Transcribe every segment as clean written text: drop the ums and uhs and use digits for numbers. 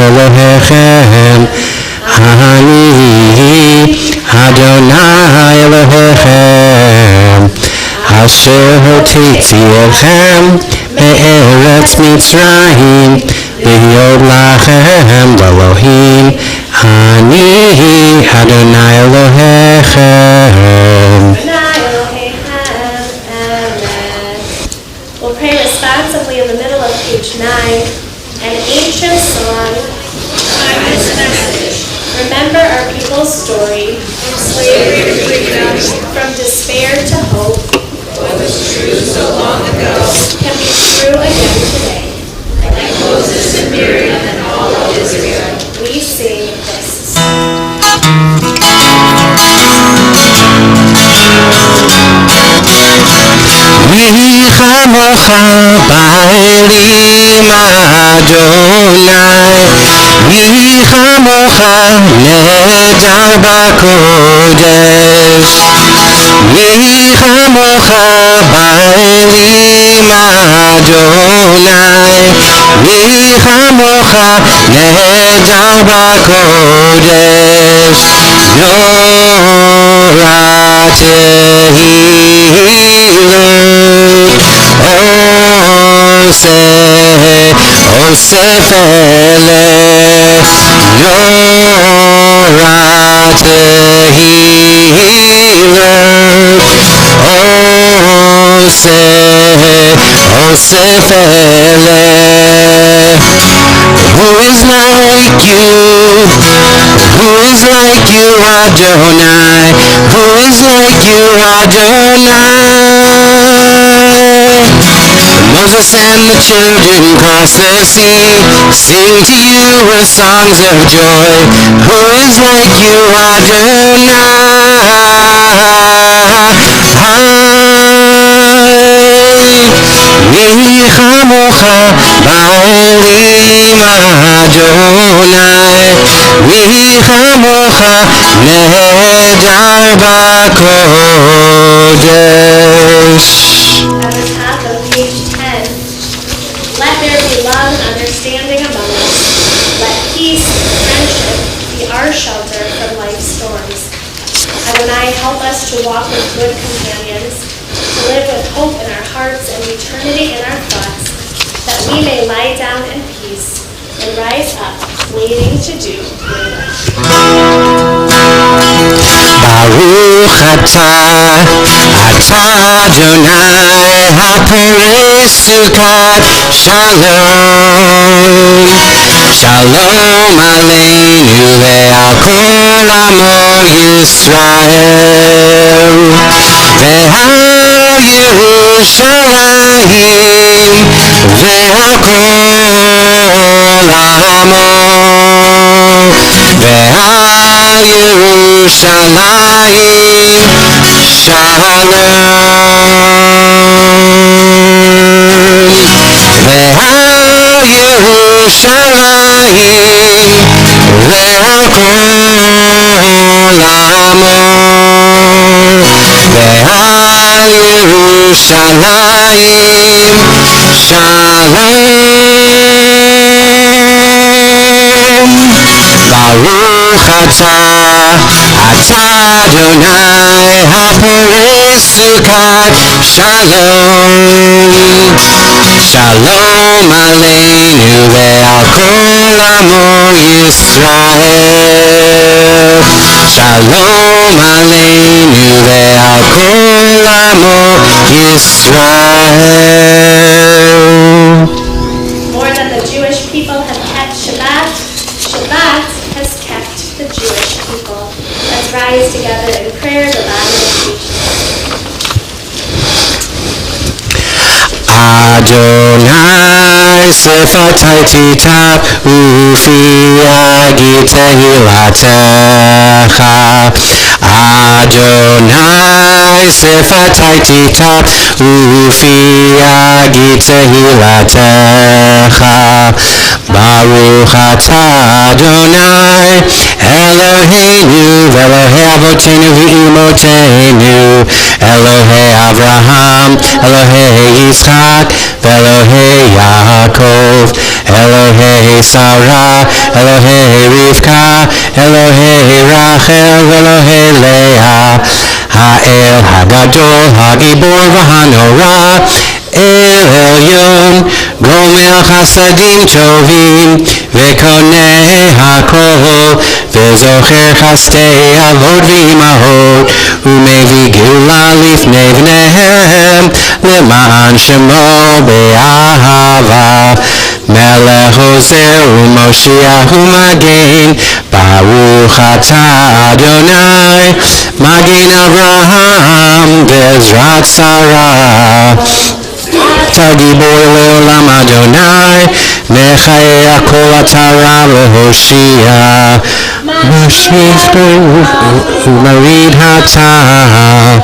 Elohechem, Ani Adonai Elohechem, Asher hotziechem be'eretz Mitzrayim, b'yod lachem Elohim, Ani Adonai Elohechem. We'll pray responsively in the middle of page 9, an ancient song. Timeless message. Remember our people's story. From slavery to freedom. From despair to hope. What was true so long ago can be true again today. Like Moses and Miriam and all of Israel, we sing this song. Mי chamocha ba'elim Adonai, mי chamocha nehedar b'kodesh, mי chamocha ba'elim Adonai, mי chamocha nehedar b'kodesh, Norah Osef Elech Norah Osef Elech. Who is like you? Who is like you, Adonai? Who is like you, Adonai? Moses and the children cross the sea, sing to you with songs of joy. Who is like you, Adonai? Mי chamocha ba'elim Adonai, mי chamocha nehedar b'kodesh. At the top of page 10, let there be love and understanding among us. Let peace and friendship be our shelter from life's storms. Adonai, help us to walk with good companions, to live with hope in our hearts and eternity in our thoughts, that we may lie down in peace and rise up, waiting to do your will. Baruch atah Adonai haporei sukat shalom. Shalom aleinu ve'al kol amo Yisrael. Ve'al Yerushalayim ve'al kol amo. Ve'al Yerushalayim shalom. Ve'al Yerushalayim ve'al kol amo. Ve'al Yerushalayim shalom. Baruch atah Adonai haporei sukat shalom. Shalom aleinu ve'al kol amo Yisrael. Shalom aleinu ve'al kol amo Yisrael. More than the Jewish people have kept Shabbat, Shabbat has kept the Jewish people. Let's rise together in prayer, the lamentation. Adonai sefatai titap ufi agi tehilatecha. Adonai sefatai titap ufi agi tehilatecha. Baruch atah Adonai Eloheinu v'Elohei Avotenu v'Imotenu, Elohei Avraham, Elohei Yitzchak, v'Elohei Yaakov, Elohei Sarah, Elohei Rivka, Elohei Rachel, Elohei Leah, Ha'el Hagadol, Hagibor V'Hanora, El Elyon, Gomel Chasadim Tovim, Vekoneh HaKol, Vezocher Chastei Avot V'Imahot, Umevi Geulah Lifnei V'nehem, Le'ma'an Shemo Be'ahava, Melech Ozer U'Moshiach U'Magen, Baruch Atah Adonai, Magen Avraham, Bezrat Sarah. Tagibor leolam Adonai, Mechae Akol Atara V'Hoshia, Moshiach U'Marid Hatah,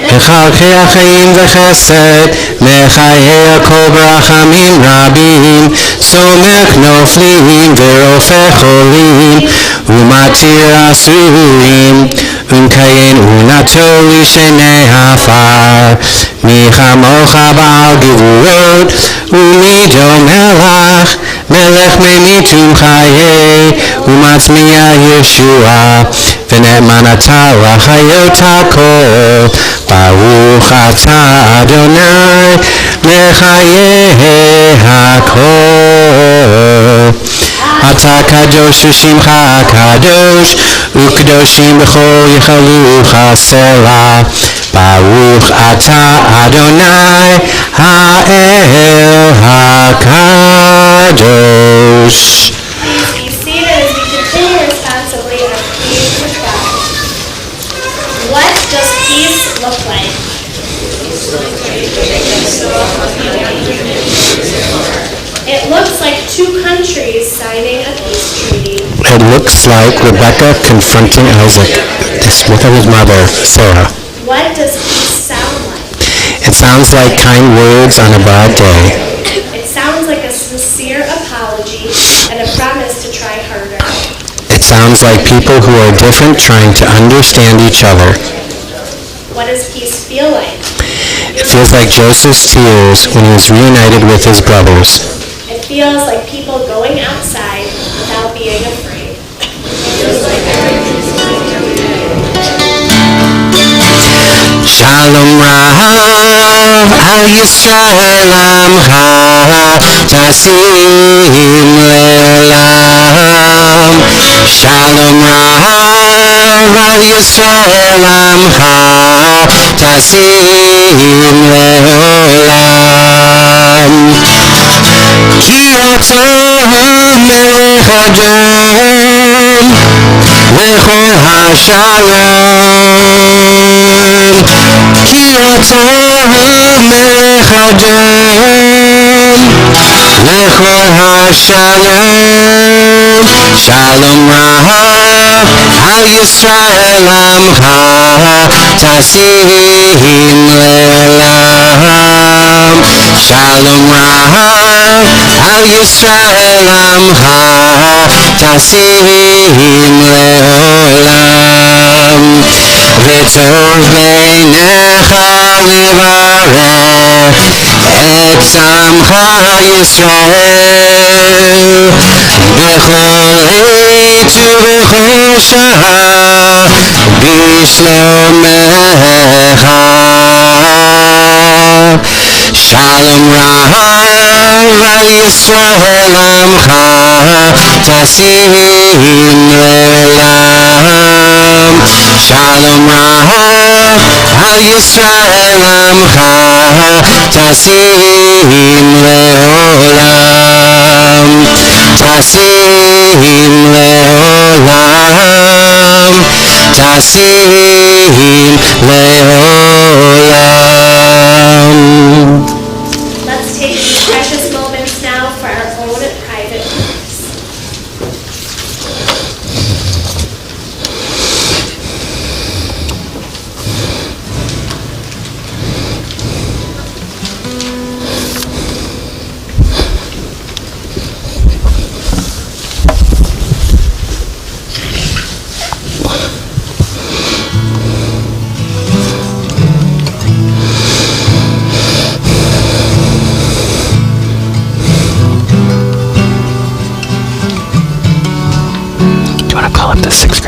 Mechalchei Chaim V'Chesed, Mechae Akol B'Rachamim Rabim, Somech Noflim V'Rofeh Cholim, U'Matir Asurim, U'Mkayin U'Nato Lishenei Afar, Michamocha Ba'al Gevurot, U'Mido Melach, Melech Memitum Chayei, U'Matzmiya Yeshua, V'Ne'eman Atah L'Chayot HaKol, Baruch Atah Adonai, L'Chayei HaKol. Atah Kadosh V'Shimcha Kadosh, U'Kadoshim B'chol Yechalucha Selah, Baruch Atah Adonai, Ha'el HaKadosh. Be seated as we continue responsibly our creation with God. What does peace look like? It looks like two countries signing a peace treaty. It looks like Rebecca confronting Isaac with his mother, Sarah. What does peace sound like? It sounds like kind words on a bad day. It sounds like a sincere apology and a promise to try harder. It sounds like people who are different trying to understand each other. What does peace feel like? It feels like Joseph's tears when he was reunited with his brothers. It feels like people going outside without being afraid. Shalom Rav al Yisrael Amcha Tasim Le'olam. Shalom Rav al Yisrael Amcha Tasim Le'olam. Ki Atah Melech Adon Lechol HaShalom. Ki Atah Melech Adon Lechol HaShalom. Shalom Rav al Yisrael Amcha Tasim Le'olam. Shalom Rav al Yisrael Amcha Tasim Le'olam. V'tov beinecha livarech et Amcha Yisrael b'chol עת ובכל שעה בשלומך. Shalom Rav al Yisrael Amcha Tasim Le'olam. Shalom Rav al Yisrael Amcha Tasim Le'olam. Tasim Le'olam. Tasim Le'olam. Let's take these precious moments now for our own private peace.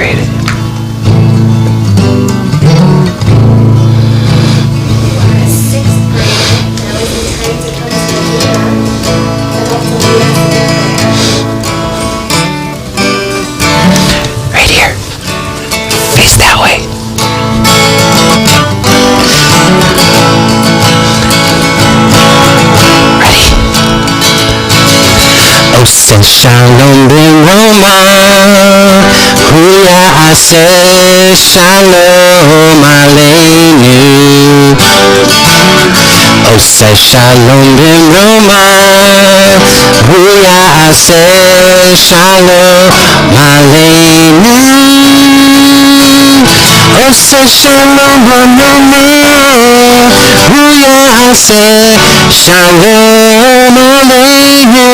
grade? Right here. Face that way. Ready? Ose shalom b'roma, huya aseh shalom aleinu. Ose shalom b'roma, huya aseh shalom aleinu. Ose shalom b'roma, huya aseh shalom aleinu.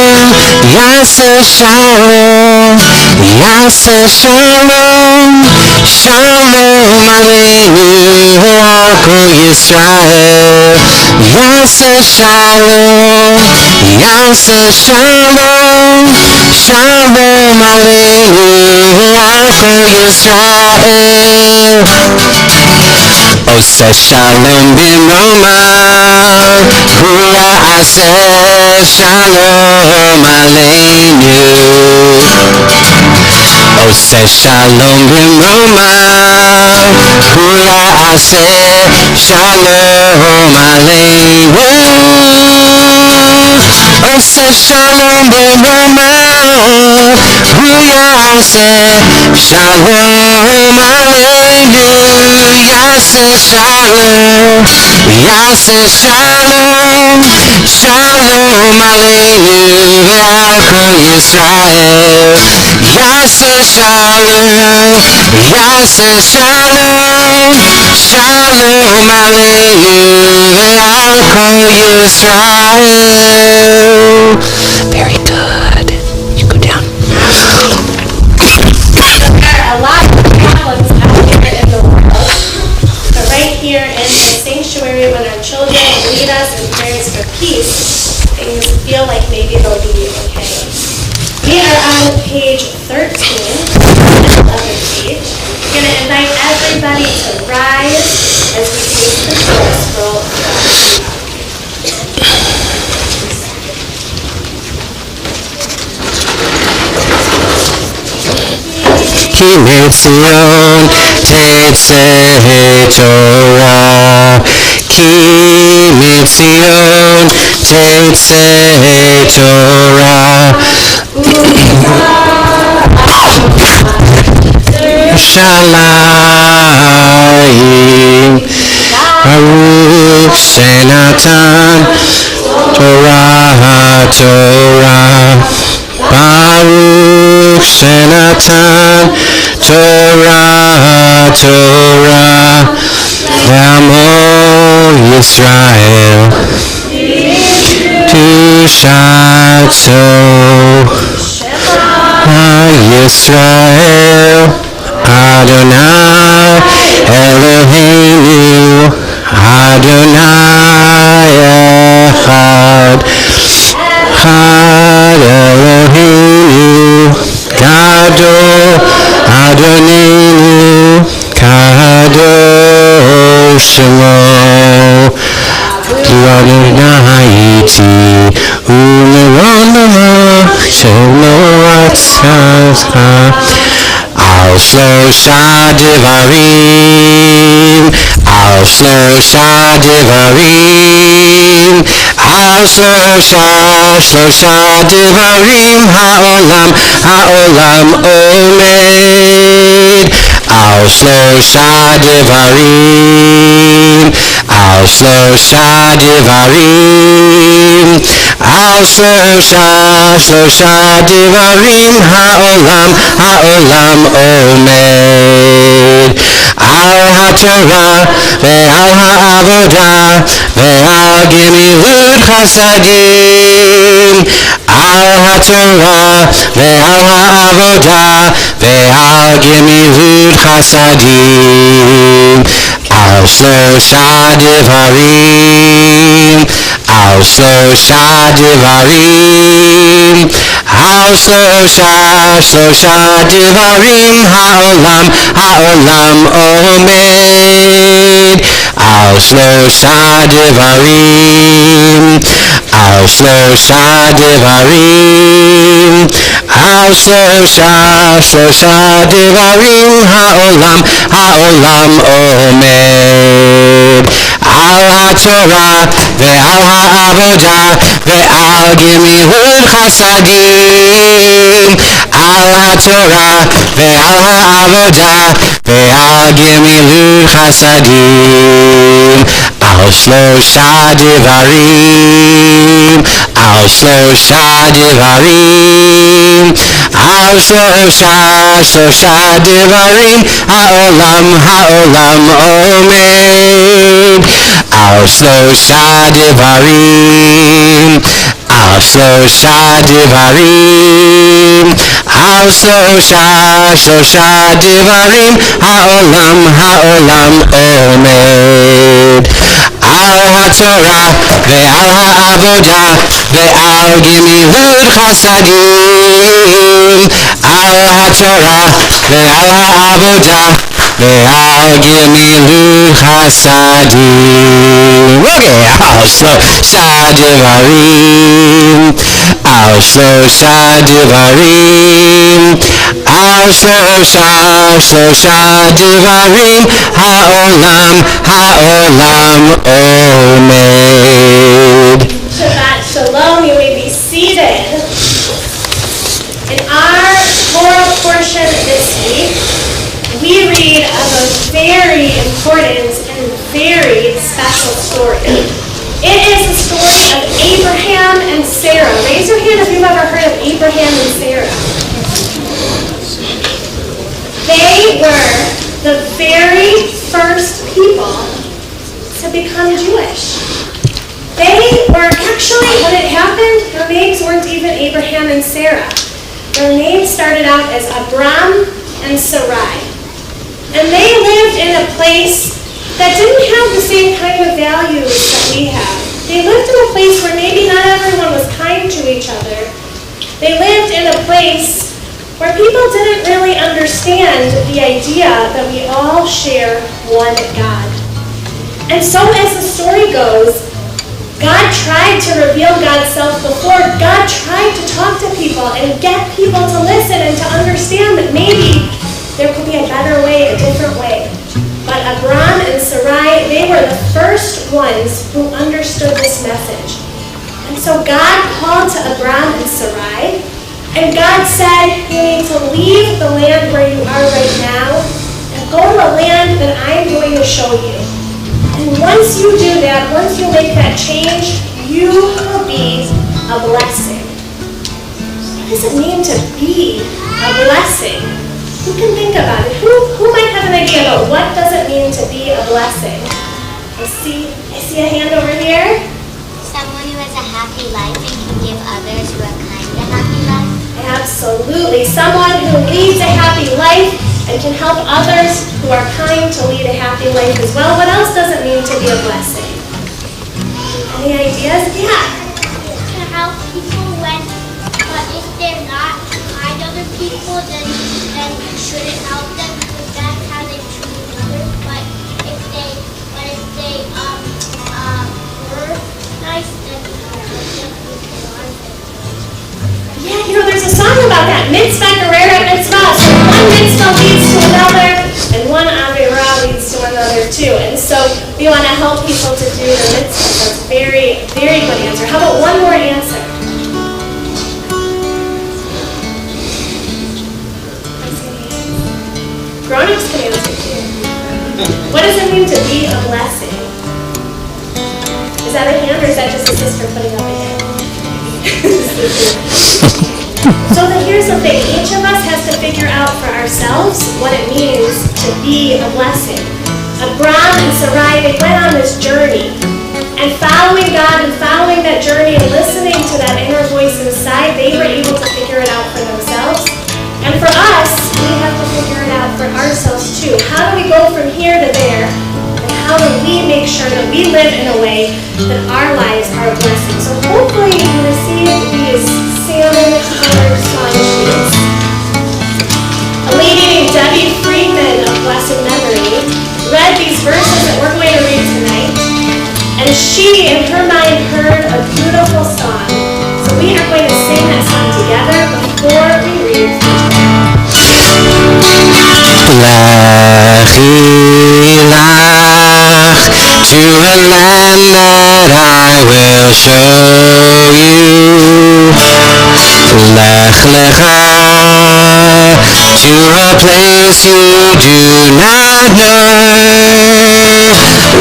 Yaseh shalom, Yaseh shalom, shalom aleinu, all kol Yisrael. Yaseh shalom, Yaseh shalom, shalom aleinu, all kol Yisrael. Ose shalom b'roma, huya aseh shalom aleinu. Ose shalom b'roma, huya aseh shalom aleinu. Ose shalom b'roma, huya aseh shalom aleinu. Yaseh shalom, Yaseh shalom, shalom aleinu, all kol Yisrael. Yaseh shalom, Yaseh shalom, shalom aleinu, all kol Yisrael. Very good. You go down. There are a lot of problems out here in the world, but right here in the sanctuary when our children lead us in prayers for peace, things feel like maybe they'll be okay. We are on page 13, the middle of the page. I'm going to invite everybody to rise as we take the Torah scroll from Ki mitzion tetzeh Torah, Ki mitzion tetzeh Torah. Shalayim, Baruch Shenatan Torah, Torah. Baruch Shenatan Torah, Torah. V'amo Yisrael Tishato. Yisrael Adonai Eloheinu Adonai Echad Echad Eloheinu Gadol Adonenu Kadosh Shemo Adonai iti u'le'olam shelo atzavcha. Al shlosha devarim, al shlosha devarim, al shlosha devarim ha'olam omed. Al shlosha devarim, al shlosha devarim, al shlosha devarim ha'olam omed. Al ha'torah ve'al ha'avodah ve'al gemilut chasadim. Al ha'torah ve'al ha'avodah ve'al gemilut chasadim. Al shlosha devarim, al shlosha devarim, al שלושה דברים העולם עומד, על שלושה דברים, על שלושה דברים, על שלושה דברים העולם עומד, על התורה ועל העבודה ועל גמילות חסדים, על התורה ועל העבודה ועל גמילות חסדים, על שלושה דברים, על שלושה דברים, על שלושה דברים העולם עומד, על שלושה דברים, על שלושה דברים, על שלושה דברים העולם עומד, על התורה ועל העבודה ועל גמילות חסדים, על התורה ועל העבודה ועל גמילות חסדים. על שלושה דברים, על שלושה דברים, על שלושה דברים העולם עומד. Shabbat Shalom, you may be seated. In our Torah portion this week, we read of a very important and very special story. It is the story of Abraham and Sarah. Raise your hand if you've ever heard of Abraham and Sarah. They were the very first people to become Jewish. They were actually, when it happened, their names weren't even Abraham and Sarah. Their names started out as Abram and Sarai. And they lived in a place that didn't have the same kind of values that we have. They lived in a place where maybe not everyone was kind to each other. They lived in a place where people didn't really understand the idea that we all share one God. And so as the story goes, God tried to reveal God's self before. God tried to talk to people and get people to listen and to understand that maybe there could be a better way, a different way. But Abram and Sarai, they were the first ones who understood this message. And so God called to Abram and Sarai, and God said, you need to leave the land where you are right now and go to a land that I'm going to show you. And once you do that, once you make that change, you will be a blessing. What does it mean to be a blessing? Who can think about it? Who might have an idea about what does it mean to be a blessing? I see a hand over here. Someone who has a happy life and can give others who are kind a happy life. Absolutely. Someone who leads a happy life and can help others who are kind to lead a happy life as well. What else does it mean to be a blessing? Any ideas? Yeah. To help people but if they're not kind to other people, then you shouldn't help them because that's how they treat others. But if they were nice, then you can help them with a lot of things. Yeah, there's a song about that. Mitzvah Gerera Mitzvah. So one mitzvah leads to another, and one Avirah leads to another too. And so we want to help people to do the mitzvah. That's a very, very good answer. How about one more answer? Grown-ups can answer too. What does it mean to be a blessing? Is that a hand or is that just a sister putting up a hand? So here's the thing, each of us has to figure out for ourselves what it means to be a blessing. Abram and Sarai, they went on this journey, and following God and following that journey and listening to that inner voice inside, they were able to figure it out for themselves. And for us, we have to figure it out for ourselves too. How do we go from here to there? And how do we make sure that we live in a way that our lives are a blessing? So hopefully you received these salmon-colored slides she, in her mind, heard a beautiful song. So we are going to sing that song together before we read the Lech, to a land that I will show you. Lech Lecha, to a place you do not know.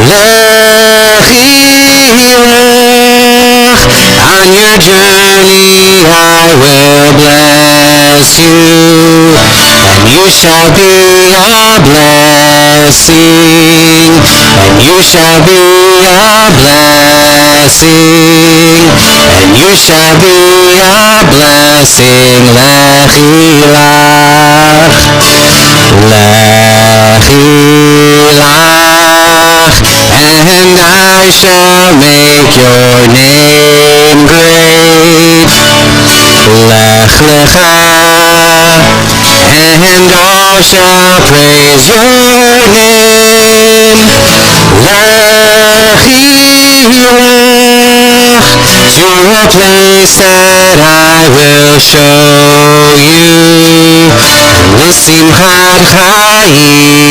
Lech, on your journey I will bless you, and you shall be a blessing, and you shall be a blessing, and you shall be a blessing. Lech, and I shall make your name great. Lech Lecha, and all shall praise your name. Lech, to a place that I will show you. L'simchat chayim,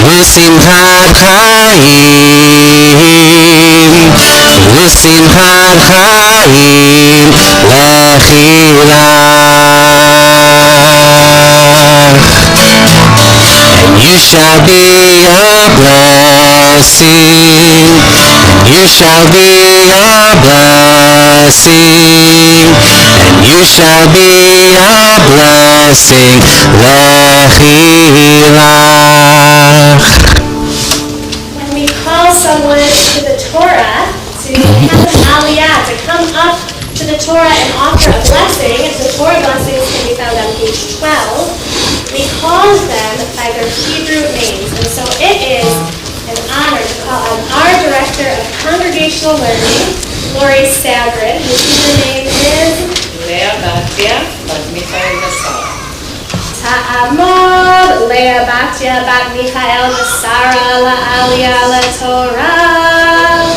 l'simchat chayim, l'simchat chayim, and you shall be a blessing, and you shall be a blessing, and you shall be a blessing. When we call someone to the Torah, to have an aliyah, to come up to the Torah and offer a blessing, the Torah blessings can be found on page 12. We call them by their Hebrew names, and so it is an honor to call on our Director of Congregational Learning, Lori Sagrid, whose Hebrew name is Leah Batya Bat Michael Nasara. Ta'amod Leah Batya Bat Michael Nasara La'aliyah LaTorah.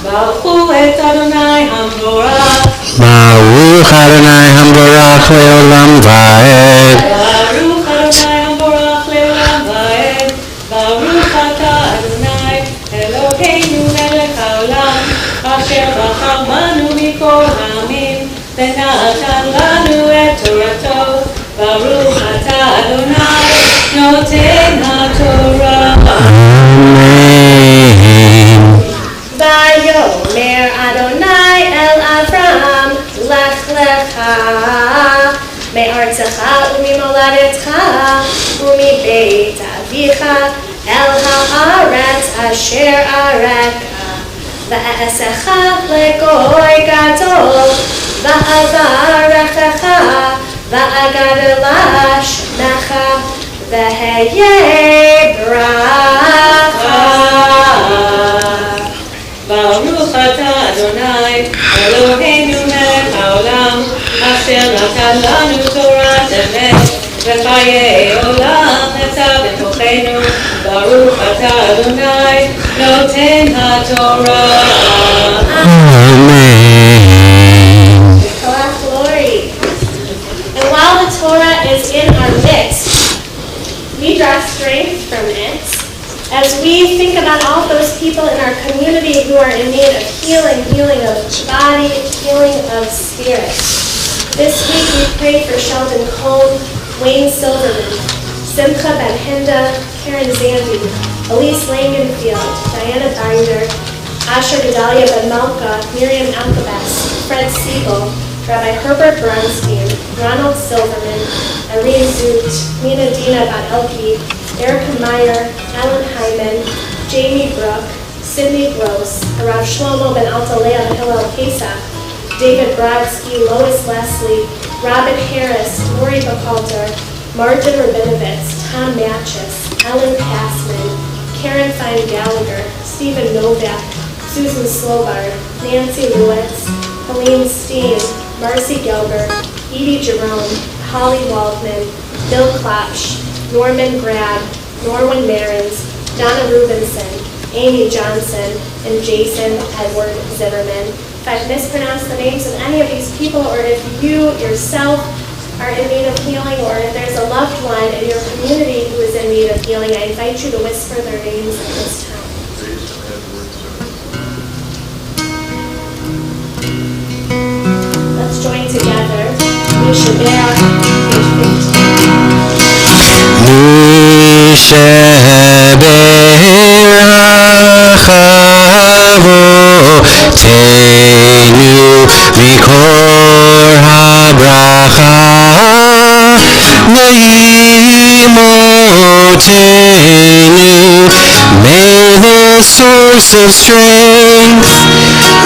Baruchu et Adonai Hamborach. Baruch Adonai Hamborach le'olam va'ed. Baruch Adonai Hamborach le'olam va'ed. Baruch atah Adonai Eloheinu melech haolam, asher bachar banu mikol ha'amim, ונתן לנו את תורתו. Baruch atah Adonai noten haTorah. Amen. Vayomer Adonai el Avram, Lech Lecha, me'artzecha u'mimoladecha, u'mibeit avicha, el ha'aretz asher areka, va'esecha legoy gadol, va'avarechecha, va'agadela shmecha, v'heye bracha. Baruch atah Adonai Eloheinu melech haolam, asher natan lanu torat emet, v'chayei olam neta b'tochenu. Baruch atah Adonai noten haTorah. Amen. Collect glory. And while the Torah is in our midst, we draw strength from it as we think about all those people in our community who are in need of healing of body, healing of spirit. This week we prayed for Sheldon Cohn, Wayne Silverman, Simcha Ben Hinda, Karen Zandy, Elise Langenfield, Diana Binder, Asher Gedalia Ben Malka, Miriam Alkabas, Fred Siegel, Rabbi Herbert Bronstein, Ronald Silverman, Irene Zoot, Nina Dina Bat Elke, Erica Meyer, Alan Hyman, Jamie Brook, Sidney Gross, Rav Shlomo Ben Altalea Hillel Pesach, David Brodsky, Lois Leslie, Robin Harris, Lori Buchalter, Martin Rabinovitz, Tom Matchis, Ellen Passman, Karen Fine Gallagher, Stephen Novak, Susan Slobard, Nancy Lewitz, Helene Steen, Marcy Gilbert, Edie Jerome, Holly Waldman, Bill Klopsch, Norman Grab, Norwin Marins, Donna Rubinson, Amy Johnson, and Jason Edward Zimmerman. If I've mispronounced the names of any of these people, or if you yourself are in need of healing, or if there's a loved one in your community who is in need of healing, I invite you to whisper their names at this time. Let's join together. We should bear page 15. May the source of strength,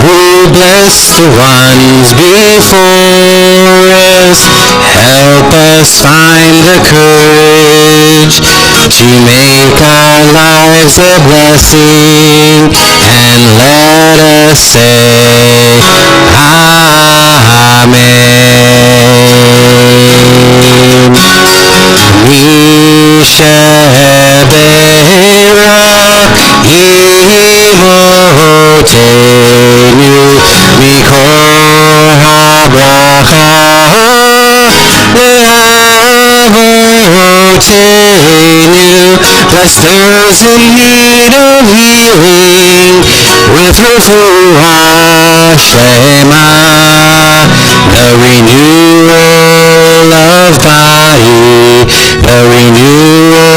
who bless the ones before us, help us find the courage to make our lives a blessing, and let us say, Amen. Bless those in need of healing with refuah shema, the renewal of body, the renewal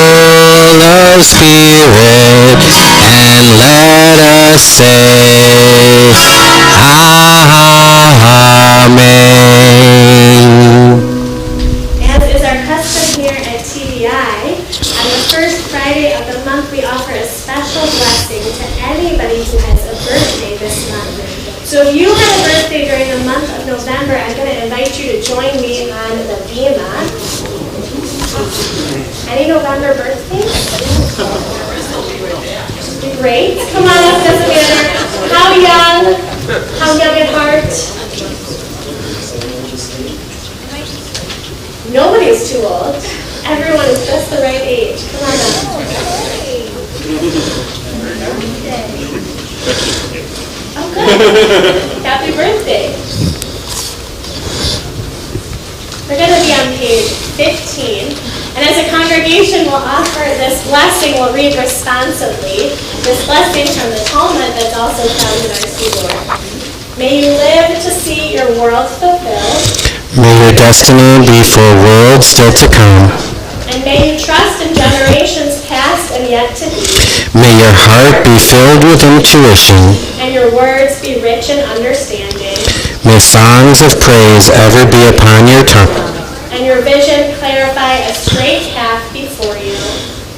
of spirit, and let us say, Amen. As is our custom here at TBI, on the first Friday of the month, we offer a special blessing to anybody who has a birthday this month. So if you had a birthday during the month of November, I'm going to invite you to join me on the Bima. Any November birthdays? Great. Come on up, doesn't matter how young at heart. Nobody's too old. Everyone is just the right age. Come on up. Oh, good. Happy birthday. We're going to be on page 15. And as a congregation, we'll offer this blessing. We'll read responsively. This blessing from the Talmud that's also found in our keyboard. May you live to see your world fulfilled. May your destiny be for worlds still to come. And may you trust in generations past and yet to be. May your heart be filled with intuition. And your words be rich in understanding. May songs of praise ever be upon your tongue. And your vision clarify a straight path before you.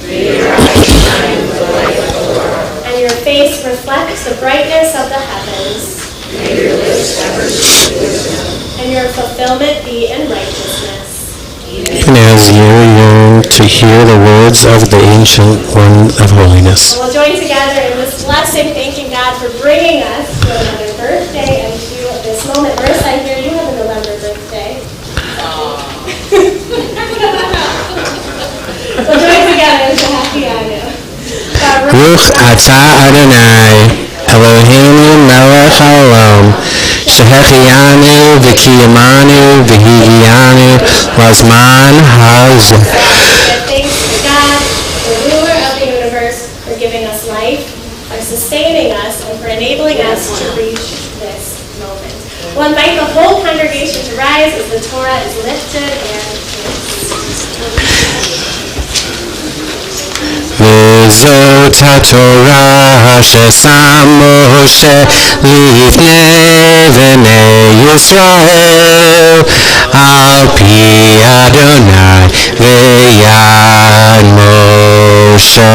May your eyes shine with the light of the Lord. And your face reflects the brightness of the heavens. May your lips ever speak wisdom. And your fulfillment be in righteousness. Even as you yearn to hear the words of the Ancient One of Holiness. And we'll join together in this blessing, thanking God for bringing us to another birthday and to this moment. Verse, I hear you have a November birthday. We'll join together to happy Anu. Ruch atah Adonai, Eloheinu melech haolam, shehechianu v'kiyamanu v'higiyanu lazman hazeh. Give thanks to God, the ruler of the universe, for giving us life, for sustaining us, and for enabling us to reach this moment. We'll invite the whole congregation to rise as the Torah is lifted and V'zot haTorah shesam Moshe lifnei bnei Yisrael al pi Adonai v'yad Moshe.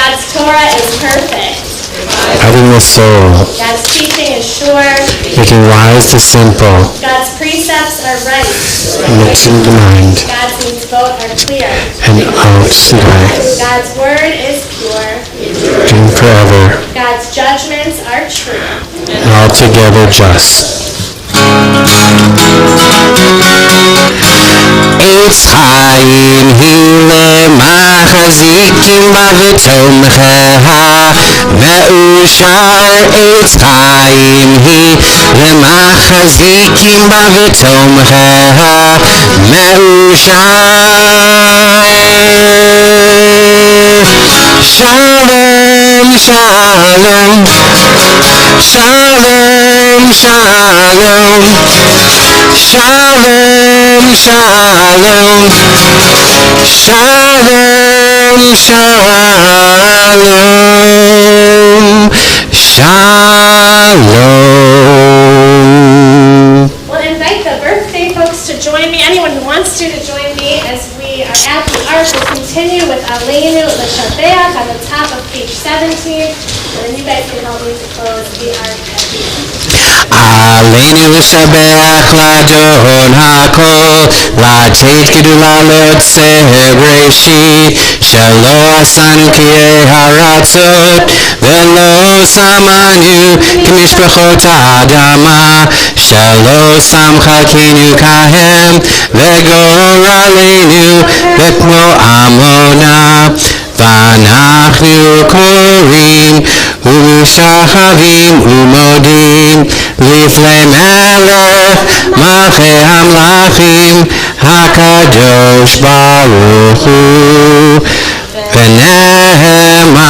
God's Torah is perfect. Reviving the soul, God's teaching is sure. making wise the simple, God's precepts are right. mixing the mind, God's means both are clear. and out the eye, God's word is pure. and forever, God's judgments are true. and altogether just. עץ חיים היא למחזיקים בה ותומכיה, מאושר עץ חיים היא למחזיקים בה ותומכיה, מאושר. שלום שלום, שלום שלום, Shalom, shalom, shalom, shalom, shalom. We'll invite the birthday folks to join me, anyone who wants to join me as we are at the ark. We'll continue with Aleinu L'Shabeach on the top of page 17, and then you guys can help me to close the ark at the end. עלינו לשבח לאדון הכל, לתת גדולה ליוצר בראשית, שלא עשנו כאי הרצות, ולא שמנו כמשפחות האדמה, שלא שם חלקנו כהם, וגורלנו וכמו עמונה. ואנחנו קוראים ומשחווים ומודים לפני מלך מלכי המלכים הקדוש ברוך הוא. ונאמר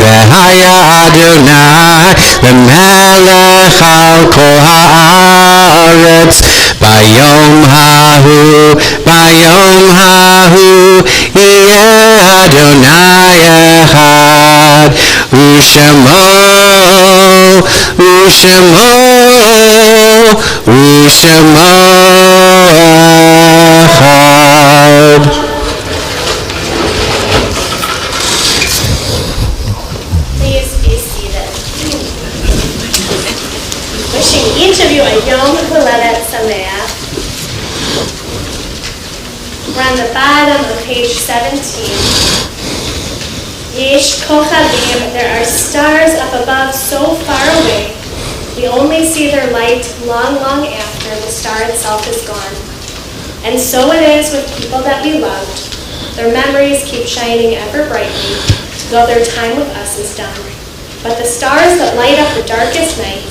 והיה אדוני למלך על כל הארץ ביום ההוא יהיה אדוני אחד ושמו אחד. Please be seated. Wishing each of you a Yom Halelet Sameach. We're on the bottom of page 17. Yesh Kochavim, there are stars up above so far away, we only see their light long, long after the star itself is gone. And so it is with people that we loved. Their memories keep shining ever brightly, though their time with us is done. But the stars that light up the darkest night,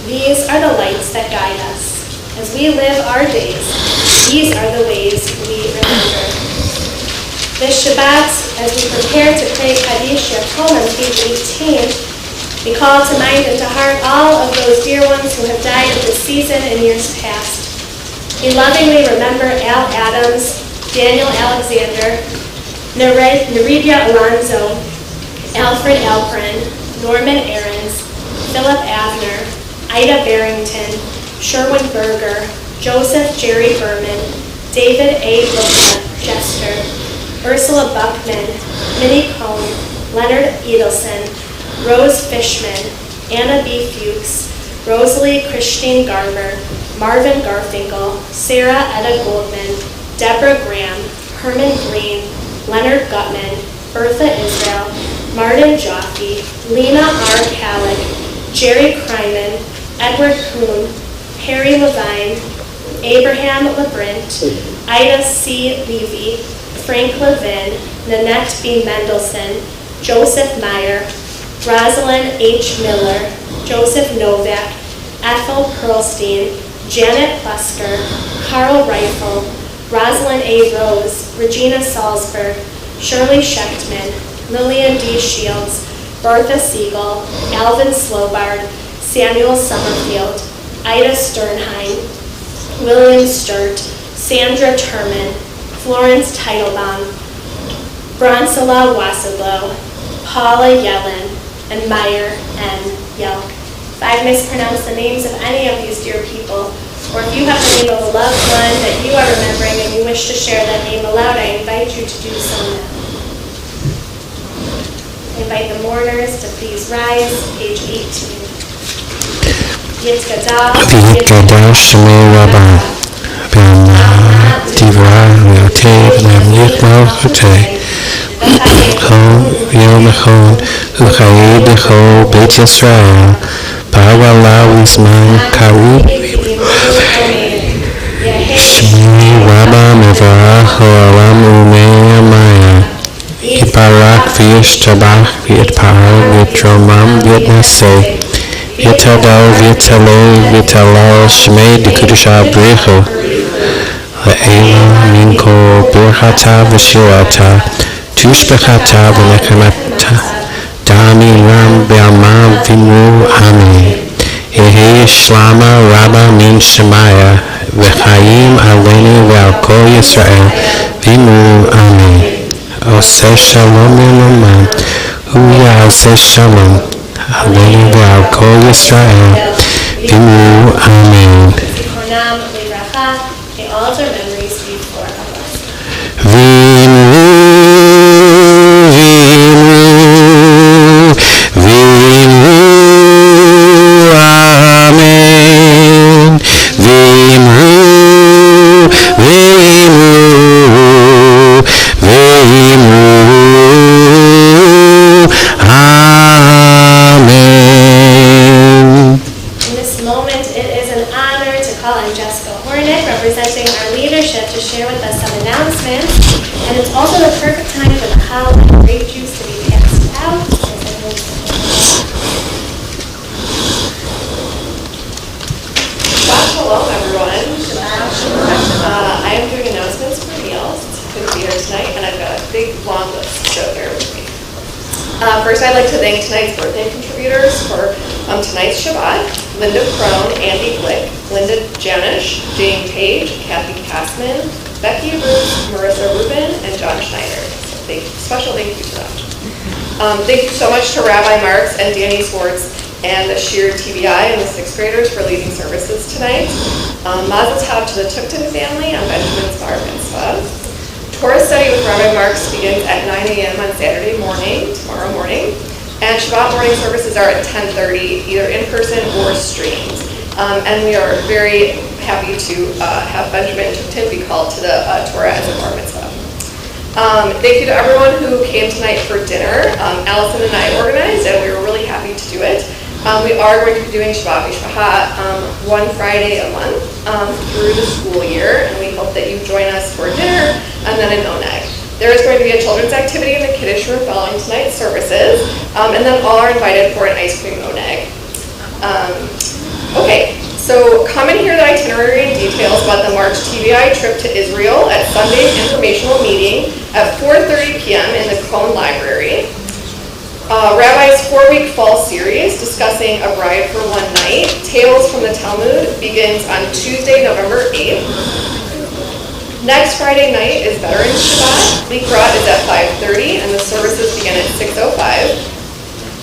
these are the lights that guide us. As we live our days, these are the ways we remember. This Shabbat, as we prepare to pray Kaddish Yaakov on page 18, we call to mind and to heart all of those dear ones who have died at this season in years past. We lovingly remember Al Adams, Daniel Alexander, Nereida Alonzo, Alfred Alprin, Norman Aarons, Philip Avner, Ida Barrington, Sherwin Berger, Joseph Jerry Berman, David A. Lecha, Jester, Ursula Buckman, Minnie Cohn, Leonard Edelson, Rose Fishman, Anna B. Fuchs, Rosalie Christine Garber, Marvin Garfinkel, Sarah Etta Goldman, Deborah Graham, Herman Green, Leonard Gutman, Bertha Israel, Martin Jaffe, Lena R. Kallick, Jerry Kryman, Edward Kuhn, Harry Levine, Abraham LeBrint, Ida C. Levy, Frank Levin, Nanette B. Mendelson, Joseph Meyer, Rosalind H. Miller, Joseph Novak, Ethel Perlstein, Janet Plusker, Carl Reifel, Rosalind A. Rose, Regina Salzberg, Shirley Schechtman, Lillian D. Shields, Bertha Siegel, Alvin Slobard, Samuel Summerfield, Ida Sternheim, William Sturt, Sandra Turman, Florence Teitelbaum, Bronsela Wasablo, Paula Yellen, and Meyer N. Yelk. If I've mispronounced the names of any of these dear people, or if you have the name of a loved one that you are remembering and you wish to share that name aloud, I invite you to do so now. invite the mourners to please rise, page 18. Yitkadal Shmei Rabba B'Anna Divra V'Yotev L'Amlik Malchutei Chol Yom Echon U'Chayi B'Chol Beit Yisrael Ba'Wala U'Zman Karib Shmei Rabba Mevarach Ha'olam U'Mei Amaya Yiparak V'Yishtabach V'Yitpa'al V'Yitromam V'Yitnaseh Yitadal V'Yitalel V'Yitalal Shmei D'Kudusha B'Recho La'ela Minko Birchata V'Shirata Tushbechata V'Nekhamata Dami Ram B'Alma V'Imru Amen Ehe Shlama Rabba Min Shemaya V'Chaim Aleni V'Al Kol Yisrael V'Imru Amen Oseh Shalom Eloman Hu Ya'aseh Shalom Aleni V'Al Kol Yisrael V'Imru Amen. May all of our memories be for us. V'Imru Amen. V'Imru representing our leadership to share with us some announcements, and it's also the perfect time for the challah and grape juice to be passed out. Shalom, everyone. I am doing announcements for meals. Couldn't be here tonight, and I've got a big long list, so bear with me. First, I'd like to thank tonight's birthday contributors for tonight's Shabbat: Linda Crone, Andy Lech, Linda Janish, Jane Page, Kathy Passman, Becky Bruce, Marissa Rubin, and John Schneider. So special thank you to them. Thank you so much to Rabbi Marks and Danny Swartz and the Sheer TBI and the 6th graders for leading services tonight. Mazel tov to the Tukton family on Benjamin's bar mitzvah. Torah study with Rabbi Marks begins at 9 a.m. on Saturday morning, tomorrow morning. And Shabbat morning services are at 10:30, either in person or streamed. And we are very happy to have Benjamin Tukton be called to the Torah as a bar mitzvah. Thank you to everyone who came tonight for dinner. Allison and I organized, and we were really happy to do it. We are going to be doing Shabbat Mishpacha one Friday a month through the school year, and we hope that you join us for dinner and then an oneg. There is going to be a children's activity in the Kiddush room following tonight's services, and then all are invited for an ice cream oneg. Okay, so come and hear the itinerary and details about the March TBI trip to Israel at Sunday's informational meeting at 4:30 p.m. in the Cohen Library. Rabbi's 4-week fall series discussing A Bride for One Night, Tales from the Talmud, begins on Tuesday, November 8th. Next Friday night is Veterans Shabbat. Lecha is at 5:30, and the services begin at 6:05.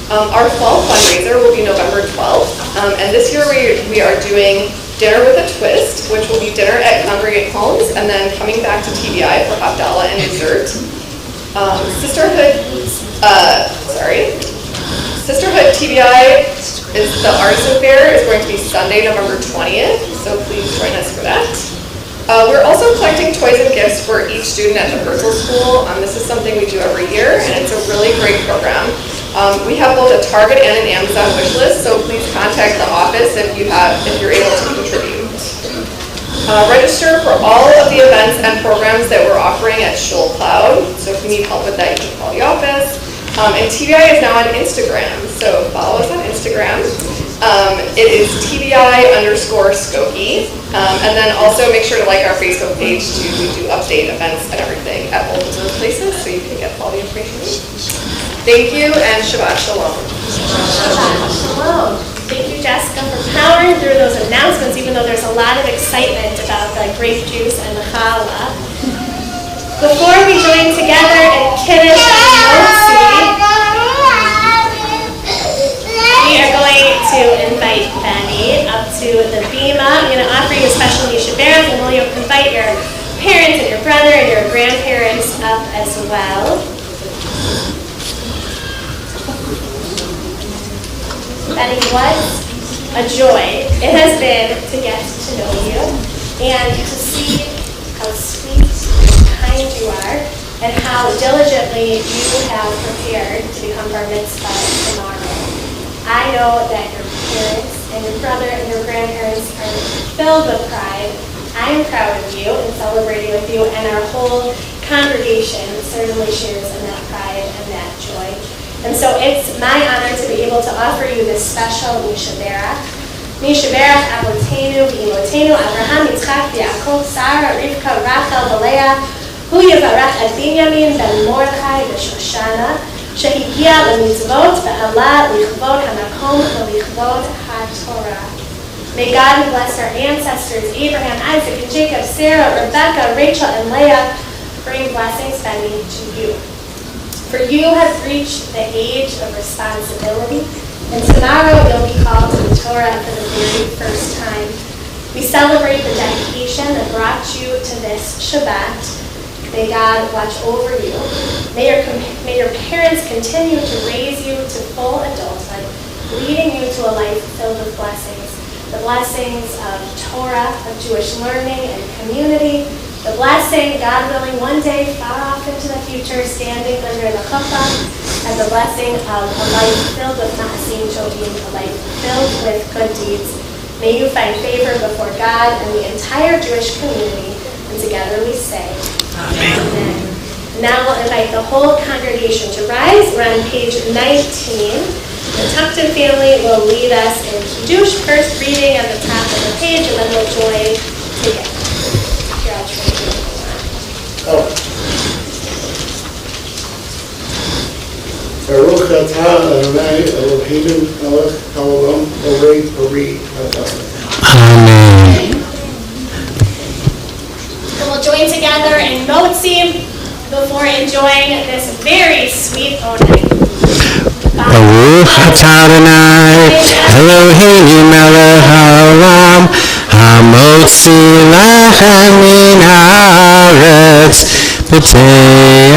Our fall fundraiser will be November 12th, and this year we are doing Dinner with a Twist, which will be dinner at congregate homes, and then coming back to TBI for Havdalah and dessert. Sisterhood TBI is the Artisan Fair is going to be Sunday, November 20th, so please join us for that. We're also collecting toys and gifts for each student at the Herzl School. This is something we do every year, and it's a really great program. We have both a Target and an Amazon wish list, so please contact the office if you're able to contribute. Register for all of the events and programs that we're offering at Shul Cloud. So if you need help with that, you can call the office. And TBI is now on Instagram, so follow us on Instagram. It is TBI_Skokie. And then also make sure to like our Facebook page too. We do update events and everything at both of those places, so you can get all the information you need. Thank you, and Shabbat Shalom. Shabbat Shalom. Thank you, Jessica, for powering through those announcements, even though there's a lot of excitement about the grape juice and the challah. Before we join together in Kiddush and Motzi, we are going to invite Benny up to the bima. I'm going to offer you a special Yeshivarim, and we'll invite your parents and your brother and your grandparents up as well. Benny, what a joy it has been to get to know you and to see how sweet and kind you are and how diligently you have prepared to become bar mitzvah tomorrow. I know that your parents and your brother and your grandparents are filled with pride. I am proud of you and celebrating with you, and our whole congregation certainly shares in that pride and that joy. And so it's my honor to be able to offer you this special Mishaberach. Mishaberach Avotenu v'Imotenu Abraham, Yitzchak, Yaakov, Sarah, Rivka, Rachel, Leah, Hu Yivarach et Binyamin ben Mordechai v'Shoshana, שהגיע למצוות ועלה לכבוד המקום ולכבוד HaTorah. May God bless our ancestors, Abraham, Isaac, and Jacob, Sarah, Rebecca, Rachel, and Leah. Bring blessings, Benny, to you. For you have reached the age of responsibility, and tomorrow you'll be called to the Torah for the very first time. We celebrate the dedication that brought you to this Shabbat. May God watch over you. May your parents continue to raise you to full adulthood, leading you to a life filled with blessings. The blessings of Torah, of Jewish learning and community. The blessing, God willing, one day far off into the future, standing under the chuppah. And the blessing of a life filled with ma'asim tovim, a life filled with good deeds. May you find favor before God and the entire Jewish community. And together we say, Amen. Now we'll invite the whole congregation to rise. We're on page 19. The Tuckton family will lead us in Kiddush, first reading at the top of the page, and then we'll join together. Here, I'll try to do it. Baruch atah Adonai Eloheinu melech haolam borei pari haolam. Amen. We'll join together in Motzi before enjoying this very sweet opening. Baruch atah Adonai Eloheinu melech haolam hamotzi lechem min haaretz b'tei